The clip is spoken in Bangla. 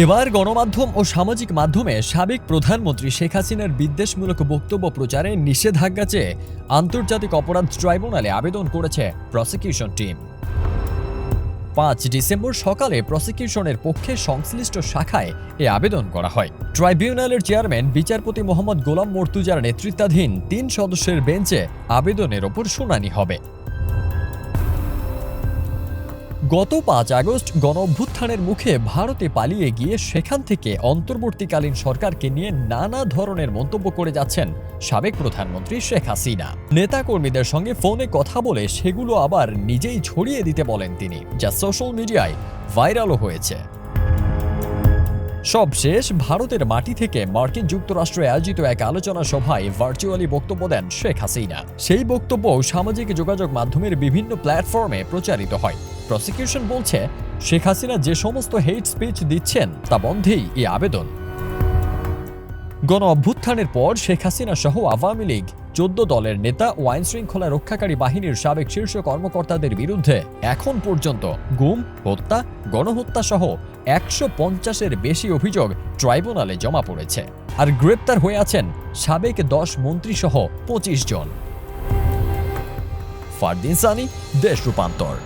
এবার গণমাধ্যম ও সামাজিক মাধ্যমে সাবেক প্রধানমন্ত্রী শেখ হাসিনার বিদ্বেষমূলক বক্তব্য প্রচারে নিষেধাজ্ঞা চেয়ে আন্তর্জাতিক অপরাধ ট্রাইব্যুনালে আবেদন করেছে প্রসিকিউশন টিম। ৫ ডিসেম্বর সকালে প্রসিকিউশনের পক্ষে সংশ্লিষ্ট শাখায় এ আবেদন করা হয়। ট্রাইব্যুনালের চেয়ারম্যান বিচারপতি মোহাম্মদ গোলাম মর্তুজার নেতৃত্বাধীন ৩ সদস্যের বেঞ্চে আবেদনের ওপর শুনানি হবে। গত ৫ আগস্ট গণঅভ্যুত্থানের মুখে ভারতে পালিয়ে গিয়ে সেখান থেকে অন্তর্বর্তীকালীন সরকারকে নিয়ে নানা ধরনের মন্তব্য করে যাচ্ছেন সাবেক প্রধানমন্ত্রী শেখ হাসিনা। নেতাকর্মীদের সঙ্গে ফোনে কথা বলে সেগুলো আবার নিজেই ছড়িয়ে দিতে বলেন তিনি, যা সোশ্যাল মিডিয়ায় ভাইরালও হয়েছে। সবশেষ ভারতের মাটি থেকে মার্কিন যুক্তরাষ্ট্রে আয়োজিত এক আলোচনা সভায় ভার্চুয়ালি বক্তব্য দেন শেখ হাসিনা। সেই বক্তব্য সামাজিক যোগাযোগ মাধ্যমের বিভিন্ন প্ল্যাটফর্মে প্রচারিত হয়। প্রসিকিউশন বলছে, শেখ হাসিনা যে সমস্ত হেট স্পিচ দিচ্ছেন তা বন্ধেই এই আবেদন। গণ অভ্যুত্থানের পর শেখ হাসিনা সহ আওয়ামী লীগ ১৪ দলের নেতা ও আইনশৃঙ্খলা রক্ষাকারী বাহিনীর সাবেক শীর্ষ কর্মকর্তাদের বিরুদ্ধে এখন পর্যন্ত গুম, হত্যা, গণহত্যা সহ ১৫০-এর বেশি অভিযোগ ট্রাইব্যুনালে জমা পড়েছে। আর গ্রেপ্তার হয়ে আছেন সাবেক ১০ মন্ত্রী সহ ২৫ জন। ফারদিন সানি, দেশ রূপান্তর।